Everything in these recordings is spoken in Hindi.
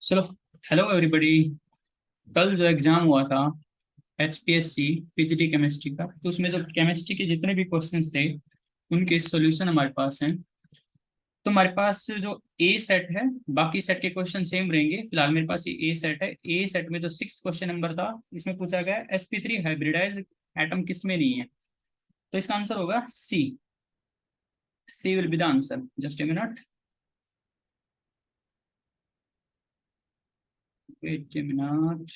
चलो। Hello everybody. कल जो एग्जाम हुआ था HPSC पीजीटी केमिस्ट्री का, तो उसमें जो केमिस्ट्री के जितने भी क्वेश्चंस थे उनके सॉल्यूशन हमारे पास हैं। तो हमारे पास जो ए सेट है, बाकी सेट के क्वेश्चन सेम रहेंगे। फिलहाल मेरे पास ये ए सेट है। ए सेट में जो 6 क्वेश्चन नंबर था, इसमें पूछा गया sp3 हाइब्रिडाइज एटम किस में नहीं है। तो इसका आंसर होगा C. C will be the answer. Just a minute, wait a minute.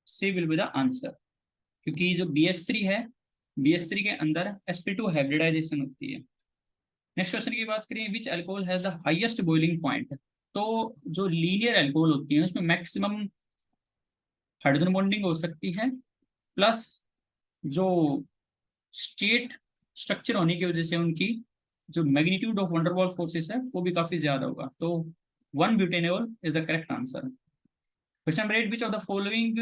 C will be the answer, क्योंकि जो BS3 है, BS3 के अंदर sp2 हाइब्रिडाइजेशन होती है। नेक्स्ट क्वेश्चन की बात करें, which alcohol has the highest boiling point. तो जो लीनियर अल्कोहल होती है उसमें मैक्सिमम हाइड्रोजन बॉन्डिंग हो सकती है, प्लस जो स्टेट स्ट्रक्चर होने की वजह से उनकी जो मैग्नीट्यूड ऑफ वंडरवॉल फोर्सेस है वो भी काफी ज्यादा होगा। तो 1 butanol is the correct answer. Question number 8, which of the following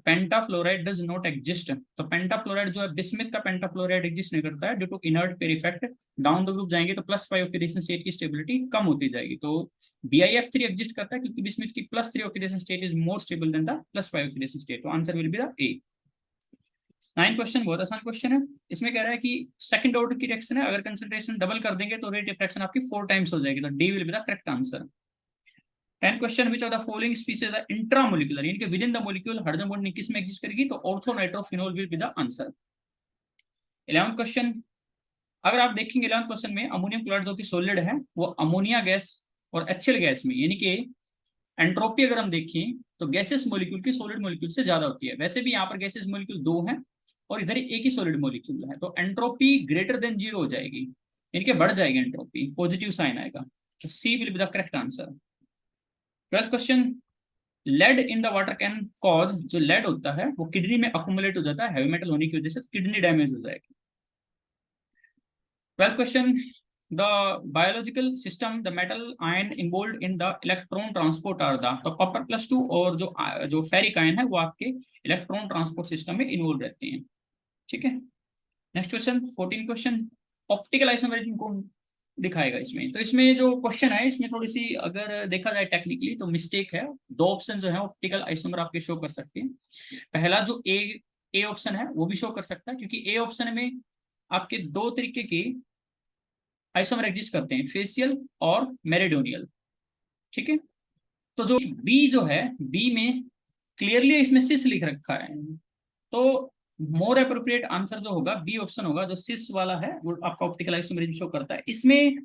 pentafluoride does not exist. तो पेंटाफ्लोराइड जो है, बिस्मिथ का पेंटाफ्लोराइड एग्जिस्ट नहीं करता है due to inert pair effect. Down the group जाएंगे तो +5 ऑक्सीडेशन स्टेट की स्टेबिलिटी कम होती जाएगी। तो BiF3 एग्जिस्ट करता है क्योंकि बिस्मिथ की +3 oxidation state is more stable than the +5 oxidation state. तो answer will be the A. 9 question बहुत आसान क्वेश्चन है। इसमें कह रहा है कि सेकंड ऑर्डर की रिएक्शन है, अगर कंसंट्रेशन डबल कर देंगे तो रेट ऑफ रिएक्शन आपकी 4 टाइम्स हो जाएगी। तो D will be the correct answer. 10 question, which of the following species are intramolecular, यानी कि with in the molecule hydrogen bond किस में एग्जिस्ट करेगी। तो orthonitrophenol will be the answer. 11th question, अगर आप देखेंगे 11th क्वेश्चन में अमोनियम क्लोराइड जो कि सॉलिड है, वो अमोनिया गैस और HCl गैस में, यानी कि एंट्रोपी अगर हम देखें तो गैसेस मॉलिक्यूल की सॉलिड मॉलिक्यूल से ज्यादा होती है। वैसे भी यहाँ पर गैसेस मॉलिक्यूल दो हैं और इधर एक ही सॉलिड मॉलिक्यूल है, तो एंट्रोपी ग्रेटर देन 0 हो जाएगी, यानी कि बढ़ जाएगी एंट्रोपी, पॉजिटिव साइन आएगा। तो C will be the correct answer. 12th question, lead in the water can cause, जो लेड होता है वो किडनी में अकुमुलेट हो जाता है हैवी मेटल होने की वजह से, किडनी डैमेज हो जाएगी। 12th question, the biological system the metal ion involve in the electron transport are the. तो कॉपर+2 और जो जो फेरिक आयन है वो आपके इलेक्ट्रॉन ट्रांसपोर्ट सिस्टम में इन्वॉल्व रहते हैं। ठीक है। Next question, 14 question, optical isomerism कौन दिखाएगा इसमें। तो इसमें जो क्वेश्चन है इसमें थोड़ी सी अगर देखा जाए टेक्निकली तो मिस्टेक है। दो ऑप्शन जो है ऑप्टिकल आइसोमर आपके शो कर सकते हैं। पहला जो ए ऑप्शन है वो भी शो कर सकता है, क्योंकि ए ऑप्शन में आपके दो तरीके के आइसोमर एग्जिस्ट करते हैं, फेशियल और मेरिडोनियल। ठीक है। तो जो बी जो है, बी में क्लियरली इसमें सिस लिख रखा है, तो मोर अप्रोप्रिएट आंसर जो होगा बी ऑप्शन होगा। जो सिस वाला है वो आपका ऑप्टिकल आइसोमेरिज्म शो करता है। इसमें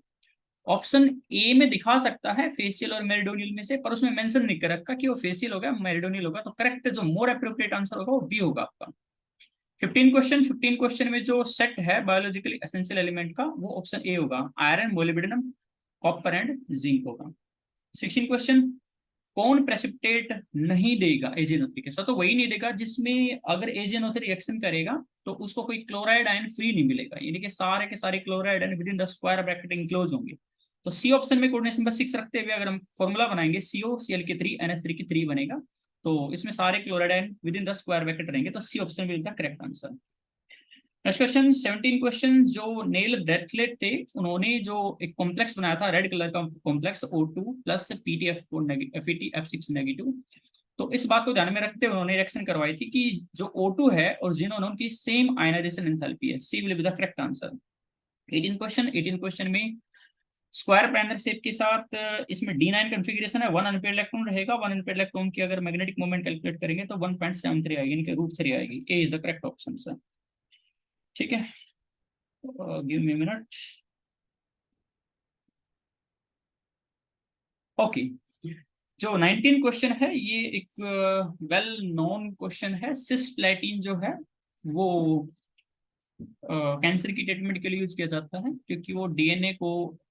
ऑप्शन ए में दिखा सकता है फेशियल और मेरिडोनियल में से, पर उसमें मेंशन नहीं कर रखा कि वो फेशियल होगा मेरिडोनियल होगा। तो करेक्ट जो मोर अप्रोप्रिएट आंसर होगा वो बी होगा आपका। 15 क्वेश्चन में जो सेट है बायोलॉजिकली एसेंशियल एलिमेंट का, वो ऑप्शन ए होगा, iron, molybdenum, copper and zinc होगा। 16 क्वेश्चन, कौन प्रेसिपिटेट नहीं देगा एजेनोथ्री के साथ। तो वही नहीं देगा जिसमें अगर एजेनोथ्री रिएक्शन करेगा तो उसको कोई क्लोराइड आयन फ्री नहीं मिलेगा, यानी कि सारे के सारे chloride ion with in the square bracket enclose होंगे। तो सी ऑप्शन में कोऑर्डिनेशन नंबर 6 रखते हुए अगर हम फॉर्मूला बनाएंगे COCl के 3 NH3 की 3 बनेगा। तो इसमें सारे chloride ion with in the square bracket रहेंगे। तो C option will the correct answer. Next question, 17 question, जो नेल ब्रेथलेट थे उन्होंने जो एक कॉम्प्लेक्स बनाया था रेड कलर का complex O2 plus PTF6 negative. तो इस बात को ध्यान में रखते हुए उन्होंने रिएक्शन करवाई थी कि जो O2 है और जिन्होंने उनकी सेम आयनाइजेशन एंथैल्पी है। C will be the correct answer. 18 question में स्क्वायर पैनल शेप के साथ इसमें D9 कॉन्फ़िगरेशन है, 1 अनपेयर्ड इलेक्ट्रॉन रहेगा। 1 अनपेयर्ड इलेक्ट्रॉन की अगर मैग्नेटिक मोमेंट कैलकुलेट करेंगे तो 1.73 आएगी, यानी कि √3 आएगी। A is the correct option sir. ठीक है, गिव मी मिनट। ओके, जो 19 क्वेश्चन है ये एक वेल नोन क्वेश्चन है। सिस्प्लेटिन जो है वो कैंसर की ट्रीटमेंट के लिए यूज किया जाता है, क्योंकि वो DNA को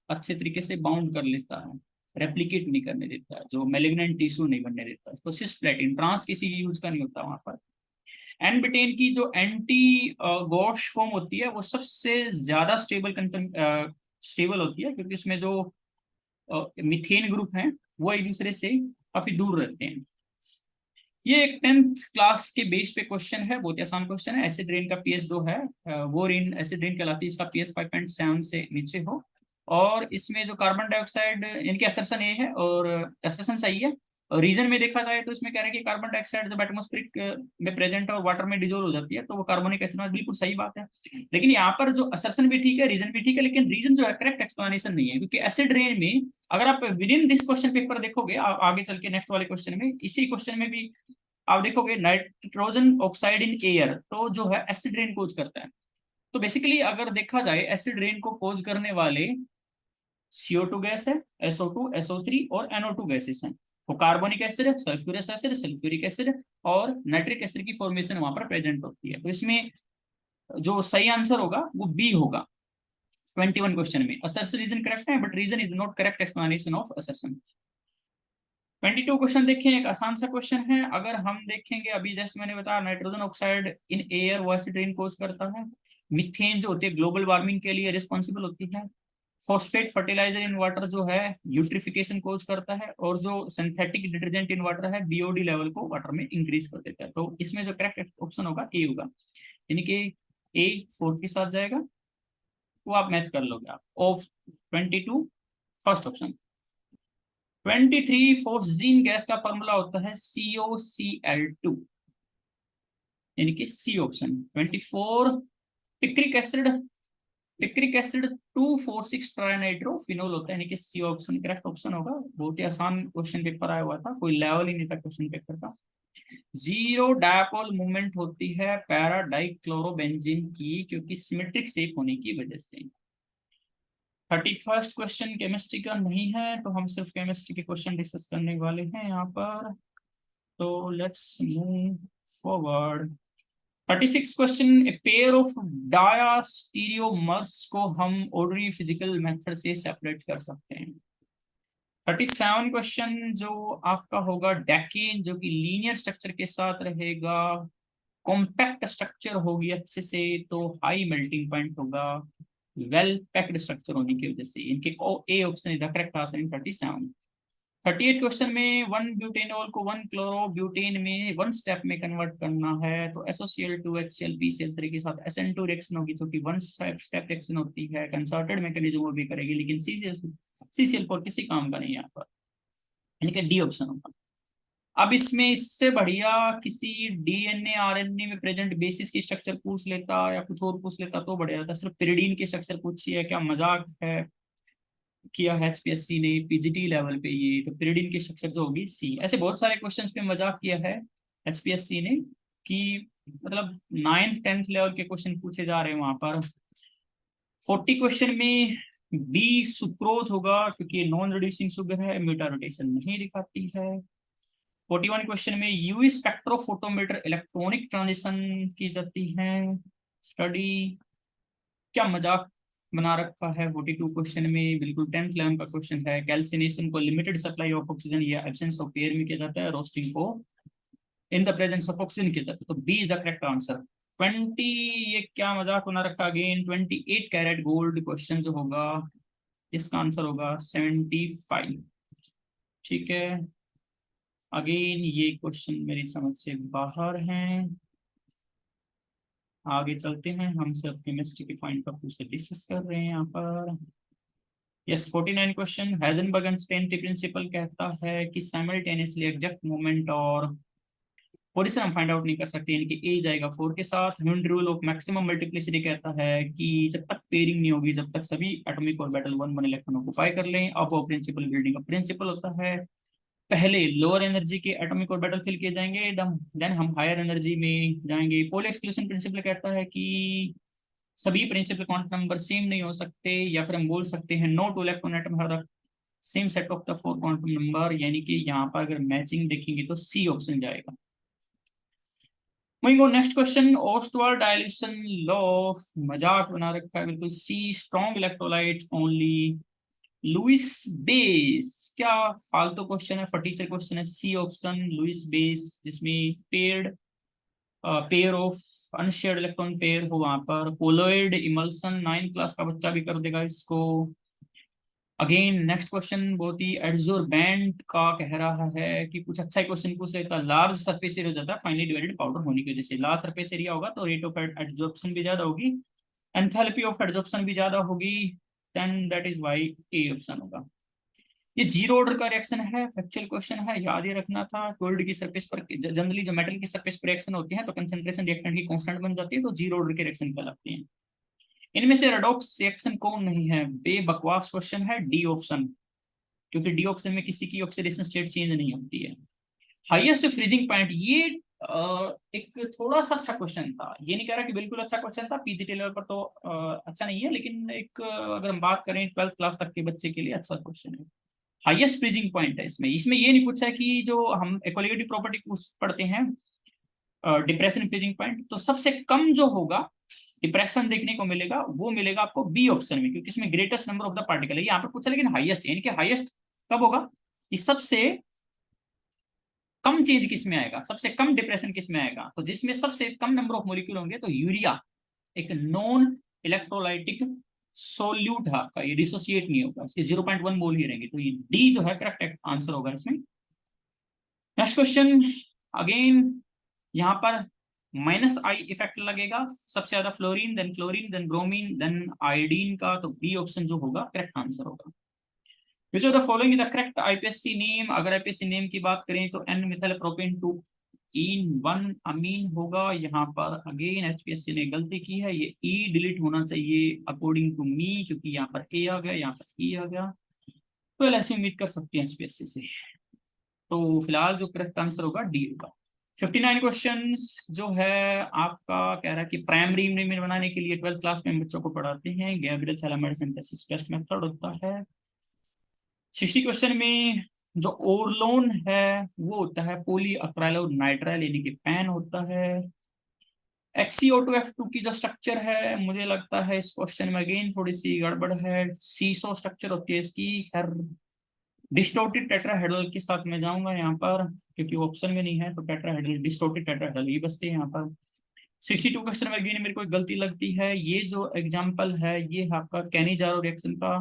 अच्छे तरीके से बाउंड कर लेता है, रेप्लिकेट नहीं करने देता है, जो मेलिग्नेंट टिश्यू नहीं बनने देता है। तो सिस्प्लेटिन ट्रांस किसी यूज का नहीं होता वहां पर। एनबिटेन की जो एंटी गॉश फॉर्म होती है वो सबसे ज्यादा स्टेबल होती है, क्योंकि इसमें जो मिथेन ग्रुप हैं वो एक दूसरे से काफी दूर रहते हैं। ये एक 10th क्लास के बेस पे क्वेश्चन है, बहुत ही आसान क्वेश्चन है। एसिड रेन का पीएच 2 है, वो रेन एसिड रेन कहलाती है, इसका पीएच 5.7 से नीचे हो। और इसमें जो कार्बन डाइऑक्साइड, इनकी असर्शन ए है और असर्शन सही है। और रीजन में देखा जाए तो इसमें कह रहे हैं कि कार्बन डाइऑक्साइड जब एटमॉस्फेरिक में प्रेजेंट है और वाटर में डिजोल्व हो जाती है तो वो कार्बोनिक एसिड, बिल्कुल सही बात है। लेकिन यहाँ पर जो असर्शन भी ठीक है, रीजन भी ठीक है, लेकिन रीजन जो है करेक्ट एक्सप्लेनेशन नहीं है, क्योंकि एसिड रेन में अगर आप with in this question paper देखोगे, आगे चल के नेक्स्ट वाले क्वेश्चन में, इसी क्वेश्चन में भी आप देखोगे नाइट्रोजन ऑक्साइड इन एयर, तो जो है एसिड रेन कोज करता है। तो बेसिकली अगर देखा जाए एसिड रेन को कोज करने वाले CO2 गैस है, SO2, SO3 और NO2 गैसेस हैं। वो कार्बोनिक एसिड है, सल्फ्यूरस एसिड, सल्फ्यूरिक एसिड और नाइट्रिक एसिड की फॉर्मेशन वहां पर प्रेजेंट होती है। तो इसमें जो सही आंसर होगा वो बी होगा 21 क्वेश्चन में। असर्शन रीजन करेक्ट है, but reason is not correct explanation of assertion. 22 question देखें, एक आसान सा क्वेश्चन है। अगर हम देखेंगे, अभी जैसे मैंने बताया नाइट्रोजन ऑक्साइड इन एयर वो एसिड रेन कोज करता है। मीथेन जो होती है ग्लोबल वार्मिंग के लिए रिस्पॉन्सिबल होती है। फॉस्फेट फर्टिलाइजर इन वाटर जो है यूट्रिफिकेशन कोज करता है। और जो सिंथेटिक डिटर्जेंट इन वाटर है BOD लेवल को वाटर में इंक्रीज कर देता है। तो इसमें जो करेक्ट ऑप्शन होगा ए होगा, यानी कि ए 4 के साथ जाएगा। वो आप मैच कर लोगे आप। Of 22 first option. 23 phosgene gas का फॉर्मूला होता है COCl2, यानी कि C option. 24 picric acid, picric acid 2,4,6 trinitrophenol होता है, यानी कि सी ऑप्शन करेक्ट ऑप्शन होगा। बहुत ही आसान क्वेश्चन पेपर आया हुआ था, कोई लेवल ही नहीं था क्वेश्चन पेपर का। जीरो डायपोल मूवमेंट होती है पैरा डाइक्लोरोबेंजीन की, क्योंकि सिमेट्रिक शेप होने की वजह से। 31st क्वेश्चन केमिस्ट्री का नहीं है, तो हम सिर्फ केमिस्ट्री के क्वेश्चन डिस्कस करने वाले हैं यहाँ पर। तो let's move forward. 36 question, a pair of diastereomers को हम ऑर्डिनरी फिजिकल मेथड से सेपरेट कर सकते हैं। 37 क्वेश्चन जो आपका होगा डेकेन, जो कि लीनियर स्ट्रक्चर के साथ रहेगा, कॉम्पैक्ट स्ट्रक्चर होगी अच्छे से, तो हाई मेल्टिंग पॉइंट होगा वेल पैक्ड स्ट्रक्चर होने की वजह से। इनके A option is the correct answer in 37। 38 question में 1 ब्यूटेनॉल को 1 क्लोरोब्यूटेन में 1 स्टेप में कन्वर्ट करना है, तो SOCl2 HCl के साथ SN2 रिएक्शन होगी, जो कि 1 स्टेप रिएक्शन होती है। कंसर्टेड मैकेनिज्म वो भी करेगी, लेकिन CCl4 किसी काम का नहीं है यहाँ पर, यानी कि डी ऑप्शन होगा। अब इसमें इससे बढ़िया किसी DNA RNA में प्रेजेंट बेसिस की स्ट्रक्चर पूछ लेता या कुछ और पूछ लेता तो बढ़िया रहता। सिर्फ पिरिडीन की स्ट्रक्चर पूछी है, क्या मजाक है किया है HPSC ने PGT लेवल पे। ये तो पिरिडीन की स्ट्रक्चर जो होगी सी। ऐसे बहुत सारे क्वेश्चंस पे मजाक किया है HPSC ने कि मतलब 9th 10th लेवल के क्वेश्चन पूछे जा रहे हैं वहां पर। 40 क्वेश्चन में बी सुक्रोज होगा, क्योंकि ये नॉन रिड्यूसिंग शुगर है, म्यूटा रोटेशन नहीं दिखाती है। 41 क्वेश्चन में यूवी स्पेक्ट्रोफोटोमीटर इलेक्ट्रॉनिक ट्रांजिशन की जाती है स्टडी। क्या मजाक बना रखा है 42 क्वेश्चन में, बिल्कुल 10th लेवल का क्वेश्चन है। कैल्सिनेशन को लिमिटेड सप्लाई ऑफ ऑक्सीजन या एब्सेंस ऑफ एयर में किया जाता है, रोस्टिंग को in the presence of oxygen किया जाता है। तो B is the correct answer. 20, ये क्या मजाक बना रखा अगेन। 28 कैरेट गोल्ड क्वेश्चन जो होगा, इसका आंसर होगा 75। ठीक है, अगेन ये क्वेश्चन मेरी समझ से बाहर हैं। आगे चलते हैं, हम सिर्फ केमिस्ट्री के पॉइंट ऑफ व्यू से डिस्कस कर रहे हैं यहाँ पर। Yes, 49 question, Heisenberg unstained principal कहता है कि साइमल्टेनियसली एग्जैक्ट मोमेंट और पोजीशन हम फाइंड आउट नहीं कर सकते, यानी कि ए जाएगा 4 के साथ। Hyun rule of maximum multiplicity कहता है कि जब तक पेयरिंग नहीं होगी, जब तक सभी एटॉमिक और मेटल 1 1 इलेक्ट्रॉन ऑक्यूपाई कर लें। अब वो प्रिंसिपल बिल्डिंग का प्रिंसिपल होता है, पहले लोअर एनर्जी के एटॉमिक ऑर्बिटल फिल किए जाएंगे, देन हम हायर एनर्जी में जाएंगे। पोल एक्सक्लूशन प्रिंसिपल कहता है कि सभी प्रिंसिपल क्वांटम नंबर सेम नहीं हो सकते, या फिर हम बोल सकते हैं no two electron atom have the same set of the 4 quantum number, यानी कि यहाँ पर अगर मैचिंग देखेंगे तो सी ऑप्शन जाएगा। Next question, Ostwald dilution law, मजाक बना रखा है बिल्कुल। C strong electrolyte only Lewis base, क्या फालतू क्वेश्चन है, फटीचर क्वेश्चन है। सी ऑप्शन लुइस बेस, जिसमें pair of unshared electron pair हो वहां पर। कोलोइड इमल्सन 9 क्लास का बच्चा भी कर देगा इसको। अगेन नेक्स्ट क्वेश्चन बहुत ही एड्सोर्बेंट का कह रहा है कि कुछ अच्छा क्वेश्चन पूछ लेता। लार्ज सरफेस एरिया हो जाता है फाइनली डिवाइडेड पाउडर होने की वजह से। लार्ज सरफेस एरिया होगा तो रेट ऑफ एड्सॉर्प्शन भी ज्यादा होगी, एंथैल्पी ऑफ एड्सॉर्प्शन भी ज्यादा होगी, then that is why A option होगा। ये जीरो ऑर्डर का रिएक्शन है, फैक्चुअल क्वेश्चन है, याद ही रखना था। गोल्ड की सरफेस पर जनरली जो मेटल की सरफेस पर रिएक्शन होती है तो कंसंट्रेशन रिएक्टेंट की कांस्टेंट बन जाती है, तो जीरो ऑर्डर के रिएक्शन कहलाते हैं। इनमें से रेडॉक्स रिएक्शन कौन नहीं है? बेबकवास क्वेश्चन है, डी ऑप्शन, क्योंकि डी ऑप्शन में किसी की ऑक्सीडेशन स्टेट चेंज नहीं होती है। हाईएस्ट फ्रीजिंग पॉइंट, ये एक थोड़ा सा अच्छा क्वेश्चन था। ये नहीं कह रहा कि बिल्कुल अच्छा क्वेश्चन था, पीजीटी लेवल पर तो अच्छा नहीं है, लेकिन एक अगर हम बात करें 12th क्लास तक के बच्चे के लिए अच्छा क्वेश्चन है। हाईएस्ट फ्रीजिंग पॉइंट है इसमें। इसमें ये नहीं पूछा है कि जो हम इक्वलिटी प्रॉपर्टी पढ़ते हैं डिप्रेशन फ्रीजिंग पॉइंट, तो सबसे कम जो होगा डिप्रेशन देखने को मिलेगा वो मिलेगा आपको बी ऑप्शन में, क्योंकि इसमें greatest number of the particle है यहाँ पर पूछा। लेकिन हाईएस्ट यानी कि हाईएस्ट कब होगा कि सबसे कम चेंज किस में आएगा, सबसे कम डिप्रेशन किस में आएगा, तो जिसमें सबसे कम नंबर ऑफ मॉलिक्यूल होंगे तो यूरिया एक नॉन इलेक्ट्रोलाइटिक सोल्यूट है आपका, ये डिसोसिएट नहीं होगा, इसके 0.1 मोल ही रहेंगे, तो ये डी जो है करेक्ट आंसर होगा इसमें। नेक्स्ट क्वेश्चन अगेन, यहाँ पर माइनस आई इफेक्ट लगेगा, सबसे ज्यादा fluorine then bromine then iodine का, तो बी ऑप्शन जो होगा करेक्ट आंसर होगा। Which of the following is the correct IPSC name? अगर आईपीएससी नेम की बात करें तो एन मिथाइल प्रोपेन 2 इन 1 अमीन होगा। यहाँ पर अगेन एचपीएससी ने गलती की है, ये ई डिलीट होना चाहिए अकॉर्डिंग टू मी, क्योंकि यहाँ पर ए आ गया, यहाँ पर ई आ गया, तो ऐसी उम्मीद कर सकते हैं एचपीएससी से। तो फिलहाल जो करेक्ट आंसर होगा डी होगा। 59 क्वेश्चंस जो है आपका कह रहा है कि प्राइमरी इम्यून बनाने के लिए 12th क्लास में बच्चों को पढ़ाते हैं, Gabriel phthalimide synthesis test method होता है। 60 क्वेश्चन में जो ओरलोन है वो होता है पॉली अक्राइलो नाइट्राइल यानी कि पैन होता है। XeO2F2 की जो स्ट्रक्चर है मुझे लगता है इस क्वेश्चन में अगेन थोड़ी सी गड़बड़ है, सीसो स्ट्रक्चर होती है इसकी। खैर डिस्टोर्टेड टेट्राहेड्रल के साथ मैं जाऊंगा यहाँ पर, क्योंकि ऑप्शन में नहीं है, तो टेट्राहेड्रल डिस्टोर्टेड टेट्राहेड्रल ये बचते हैं यहाँ पर। 62 क्वेश्चन में अगेन मेरे को एक गलती लगती है, ये जो एग्जांपल है ये है आपका कैनिजारो रिएक्शन का।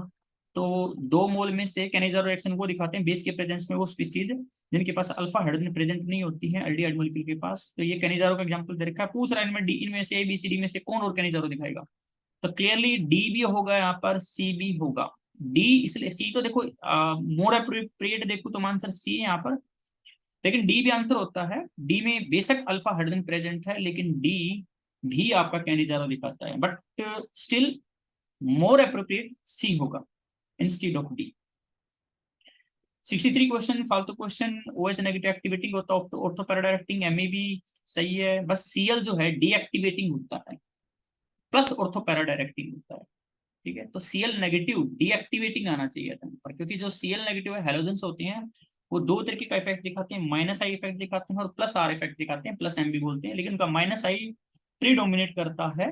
तो 2 मोल में से कैनिजारो रिएक्शन वो दिखाते हैं बेस के प्रेजेंस में वो स्पीसीज जिनके पास अल्फा हाइड्रोजन प्रेजेंट नहीं होती है एल्डिहाइड मॉलिक्यूल के पास, तो ये कैनिजारो का एग्जांपल दे रखा है। पूछ रहा है इनमें डी, इनमें से ABCD में से कौन और कैनिजारो दिखाएगा, तो क्लियरली डी भी होगा यहाँ पर, सी भी होगा। डी इसलिए, सी तो देखो मोर अप्रोप्रिएट देखो तो आंसर सी है यहाँ पर, लेकिन डी भी आंसर होता है। डी में बेशक अल्फा हाइड्रोजन प्रेजेंट है, लेकिन डी भी आपका कैनिजारो दिखाता है, बट स्टिल मोर अप्रोप्रिएट सी होगा इंस्टीड ऑफ डी। 63 क्वेश्चन फालतू क्वेश्चन, OH नेगेटिव एक्टिवेटिंग होता है, ऑर्थो पैरा डायरेक्टिंग ME भी सही है, बस Cl जो है डीएक्टिवेटिंग होता है प्लस ऑर्थो पैरा डायरेक्टिंग होता है। ठीक है, तो Cl नेगेटिव डीएक्टिवेटिंग आना चाहिए था पर, क्योंकि जो Cl नेगेटिव है हेलोजेंस होते हैं वो 2 तरीके का इफेक्ट दिखाते हैं, माइनस आई इफेक्ट दिखाते हैं और प्लस आर इफेक्ट दिखाते हैं, प्लस एम भी बोलते हैं, लेकिन उनका माइनस आई प्रीडोमिनेट करता है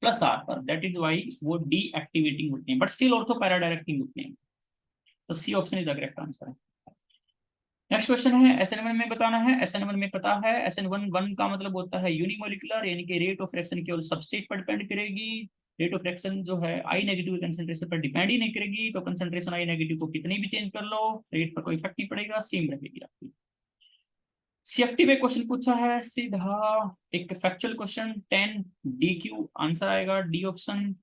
प्लस आर पर, दैट इज वाई वो डीएक्टिवेटिंग होते हैं, but still ortho para directing होते हैं, तो C option is the correct answer है। नेक्स्ट क्वेश्चन है SN1 में बताना है। SN1 में पता है SN1 का मतलब होता है यूनिमोलिकुलर, यानी कि रेट ऑफ रिएक्शन केवल सबस्टेट पर डिपेंड करेगी। रेट ऑफ रिएक्शन जो है आई नेगेटिव कंसंट्रेशन पर डिपेंड ही नहीं करेगी, तो कंसंट्रेशन आई नेगेटिव को कितनी भी चेंज कर लो रेट पर कोई इफेक्ट नहीं पड़ेगा, सेम रहेगी आपकी। CFT में क्वेश्चन पूछा है सीधा एक फैक्चुअल क्वेश्चन 10 DQ, आंसर आएगा डी ऑप्शन।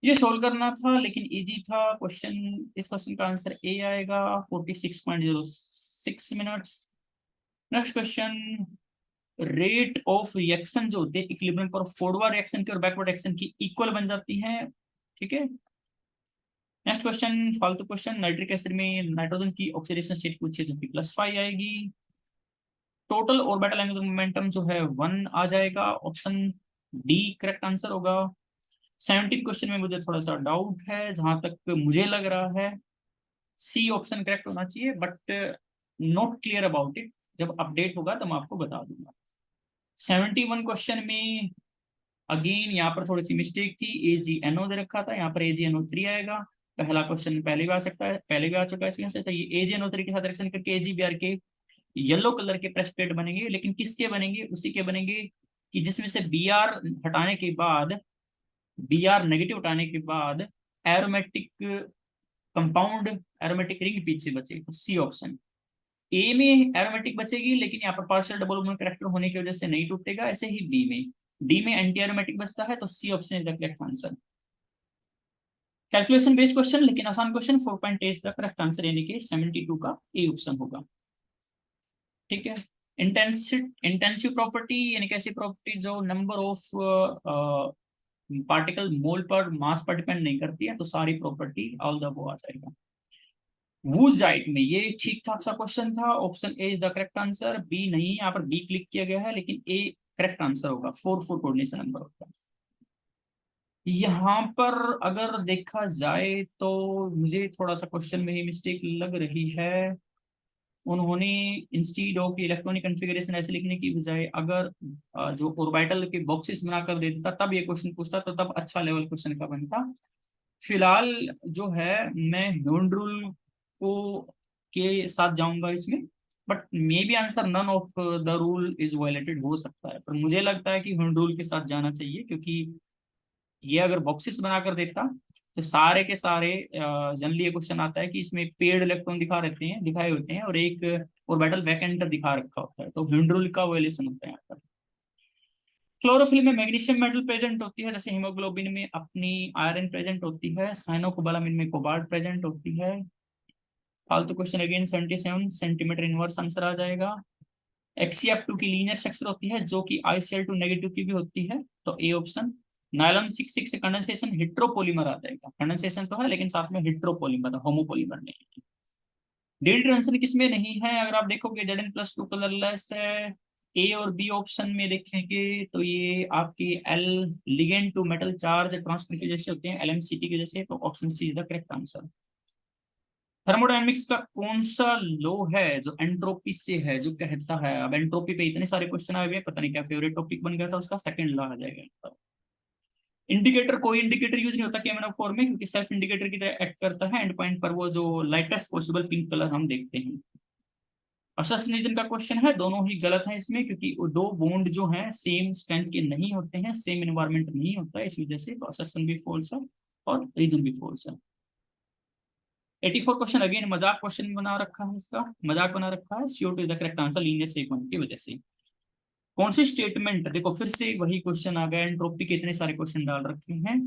ये सोल्व करना था लेकिन इजी था क्वेश्चन, इस क्वेश्चन का आंसर ए आएगा 46.06 minutes. Next question, rate of reaction जो होते हैं इक्विलिब्रियम पर फॉरवर्ड रिएक्शन की और बैकवर्ड रिएक्शन की इक्वल बन जाती है। ठीक है, नेक्स्ट क्वेश्चन फालतू क्वेश्चन, नाइट्रिक एसिड में नाइट्रोजन की ऑक्सीडेशन स्टेट पूछी जो कि +5 आएगी। टोटल ऑर्बिटल एंगुलर मोमेंटम जो है 1 आ जाएगा, ऑप्शन डी करेक्ट आंसर होगा। 70 क्वेश्चन में मुझे थोड़ा सा डाउट है, जहां तक मुझे लग रहा है सी ऑप्शन करेक्ट होना चाहिए, but not clear about it, जब अपडेट होगा तो मैं आपको बता दूंगा। 71 क्वेश्चन में अगेन यहाँ पर थोड़ी सी मिस्टेक थी, AgNO दे रखा था, यहाँ पर AgNO3 आएगा। पहला क्वेश्चन पहले भी आ सकता है, पहले भी आ चुका है, इसलिए तो ये AgNO3 के साथ रिएक्शन करके AgBr के येलो कलर के प्रेसिपिटेट बनेंगे, लेकिन किसके बनेंगे, उसी के बनेंगे कि जिसमें से Br हटाने के बाद, Br नेगेटिव हटाने के बाद एरोमेटिक कंपाउंड एरोमेटिक रिंग पीछे बचे, तो सी ऑप्शन। ए में एरोमेटिक बचेगी लेकिन यहाँ पर पार्शियल डबल बॉन्ड करेक्टर होने की वजह से नहीं टूटेगा, ऐसे ही बी में, डी में एंटी एरोमेटिक बचता है, तो C option is the correct answer. Calculation based question लेकिन आसान question, 4 point is the correct answer, यानी कि 72 का ए ऑप्शन होगा। ठीक है। इंटेंसिव प्रॉपर्टी यानी कैसी प्रॉपर्टी जो नंबर ऑफ पार्टिकल मोल पर मास पर डिपेंड नहीं करती है, तो सारी प्रॉपर्टी ऑल द वो आ जाएगा। वुजाइट में ये ठीक ठाक सा क्वेश्चन था, option A is the correct answer, B नहीं, यहाँ पर बी क्लिक किया गया है लेकिन ए करेक्ट आंसर होगा, 4 कोऑर्डिनेशन नंबर होता है। यहाँ पर अगर देखा जाए तो मुझे थोड़ा सा क्वेश्चन में ही मिस्टेक लग रही है। उन्होंने इंस्टीड ऑफ इलेक्ट्रॉनिक कॉन्फ़िगरेशन ऐसे लिखने की बजाय अगर जो ऑर्बिटल के बॉक्सेस बनाकर दे देता तब ये क्वेश्चन पूछता, तो तब अच्छा लेवल क्वेश्चन का बनता। फिलहाल जो है मैं ह्यून रूल को के साथ जाऊंगा इसमें, but may be answer none of the rule is violated हो सकता है, पर मुझे लगता है कि ह्यून रूल के साथ जाना चाहिए, क्योंकि ये अगर बॉक्सेस बनाकर देता तो सारे के सारे जनरली ये क्वेश्चन आता है कि इसमें पेड इलेक्ट्रॉन दिखाए होते हैं और एक ऑर्बिटल वैकेंट दिखा रखा होता है, तो ह्यून रूल का वायलेशन होता है यहाँ पर। क्लोरोफिल में मैग्नीशियम मेटल प्रेजेंट होती है, जैसे हीमोग्लोबिन में अपनी आयरन प्रेजेंट होती है, साइनोकोबालामिन में कोबाल्ट प्रेजेंट होती है। फालतू question again, 77 centimetre inverse answer आ जाएगा। XeF2 की लीनियर स्ट्रक्चर होती है जो कि ICl2 नेगेटिव की भी होती है, तो ए ऑप्शन। नायलॉन 66 से कंडेंसेशन हेट्रोपॉलीमर आ जाएगा, कंडेंसेशन तो है लेकिन साथ में हेट्रोपॉलीमर है, होमोपॉलीमर नहीं। डी ट्रांजिशन किसमें नहीं है, अगर आप देखोगे Zn+2 कलरलेस है। ए और बी ऑप्शन में देखेंगे तो ये आपकी L ligand to metal charge transfer के जैसे होते हैं, LMCT के जैसे, तो option C is the correct answer. Thermodynamics का कौन सा लॉ है जो एंट्रोपी से है, जो कहता है, अब एंट्रोपी पे इतने सारे क्वेश्चन आए हुए, पता नहीं क्या फेवरेट टॉपिक बन गया था उसका, सेकंड लॉ आ जाएगा। इंडिकेटर, कोई इंडिकेटर यूज नहीं होता KMnO4 में, क्योंकि सेल्फ इंडिकेटर की तरह एक्ट करता है, एंड पॉइंट पर वो जो लाइटेस्ट पॉसिबल पिंक कलर हम देखते हैं। असोसिएशन का क्वेश्चन है, दोनों ही गलत है इसमें, क्योंकि वो दो बॉन्ड जो हैं सेम स्ट्रेंथ के नहीं होते हैं, सेम एनवायरमेंट नहीं होता है, इस वजह से तो असोसिएशन भी फॉल्स है और रीजन भी फॉल्स है। 84 क्वेश्चन अगेन मजाक क्वेश्चन बना रखा है, इसका मजाक बना रखा है, CO2 is the correct answer linear shape होने की वजह से। कौन सी स्टेटमेंट, देखो फिर से वही क्वेश्चन आ गया, एंट्रोपी के इतने सारे क्वेश्चन डाल रखे हैं।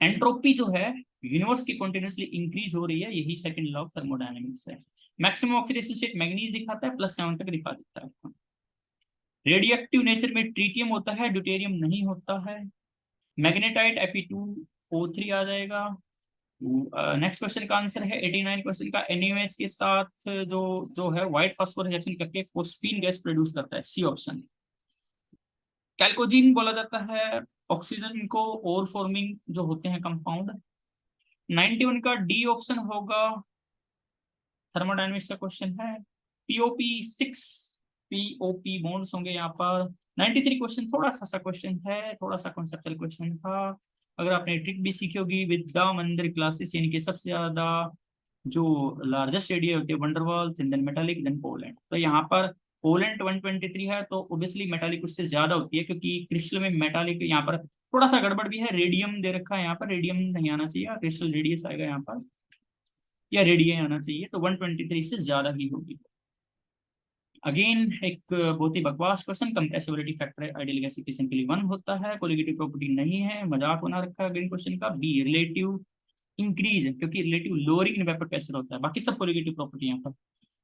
एंट्रोपी जो है यूनिवर्स की कंटिन्यूअसली इंक्रीज हो रही है, यही सेकंड लॉ ऑफ थर्मोडायनेमिक्स है। मैक्सिमम ऑक्सीडेशन स्टेट मैग्नीज दिखाता है, +7 तक दिखा देता है। रेडियोएक्टिव नेचर में ट्रीटियम होता है, ड्यूटेरियम नहीं होता है। मैग्नेटाइट Fe2O3 आ जाएगा। नेक्स्ट क्वेश्चन का आंसर है 89 क्वेश्चन का, NaOH के साथ जो जो है व्हाइट फास्फोरस रिएक्शन करके फोस्फीन गैस प्रोड्यूस करता है, सी ऑप्शन। कैल्कोजीन बोला जाता है ऑक्सीजन को और फॉर्मिंग जो होते हैं कंपाउंड। 91 का डी ऑप्शन होगा, थर्मोडायनेमिक्स का क्वेश्चन है। POP6 POP बॉन्ड्स होंगे यहाँ पर। 93 क्वेश्चन थोड़ा सा क्वेश्चन है, थोड़ा सा कॉन्सेप्चुअल क्वेश्चन था। अगर आपने ट्रिक भी सीखी होगी, विद्या मंदिर क्लासेस, यानी कि सबसे ज्यादा जो लार्जेस्ट एरिया होती है वंडरवॉल, देन मेटालिक, देन पोलैंड, तो यहाँ पर पोलैंड 123 है, तो ओबियसली मेटालिक उससे ज्यादा होती है, क्योंकि क्रिस्टल में मेटालिक यहाँ पर थोड़ा सा गड़बड़ भी है, रेडियम दे रखा है यहाँ पर, रेडियम नहीं आना चाहिए, क्रिस्टल रेडियस आएगा यहाँ पर, या रेडियम आना चाहिए, तो 123 से ज्यादा ही होगी। अगेन एक बहुत ही बकवास question, compressibility factor ideal gasification के लिए 1 होता है, कोलिगेटिव प्रॉपर्टी नहीं है, मजाक बना रखा है अगेन क्वेश्चन का। बी रिलेटिव इंक्रीज है, क्योंकि relative lowering in vapour pressure होता है, बाकी सब कोलिगेटिव प्रॉपर्टी यहाँ पर।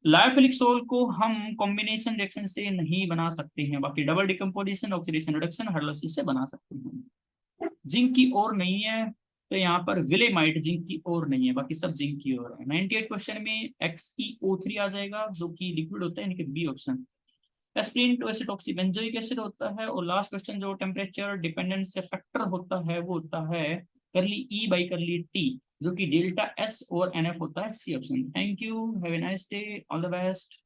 लायोफिलिक सोल को हम कॉम्बिनेशन रिएक्शन से नहीं बना सकते हैं, बाकी double decomposition, oxidation reduction, hydrolysis से बना सकते हैं। जिंक की और नहीं है, तो यहाँ पर विलेमाइट जिंक की और नहीं है, बाकी सब जिंक की ओर है। 98 क्वेश्चन में XeO3 आ जाएगा, जो कि लिक्विड होता है, यानी कि B option. Aspirin to acid oxybenzoic acid होता है। और लास्ट क्वेश्चन जो टेम्परेचर डिपेंडेंस फैक्टर होता है, वो होता है करली E/करली T, जो कि डेल्टा S और NF होता है, C option. Thank you, have a nice day, all the best.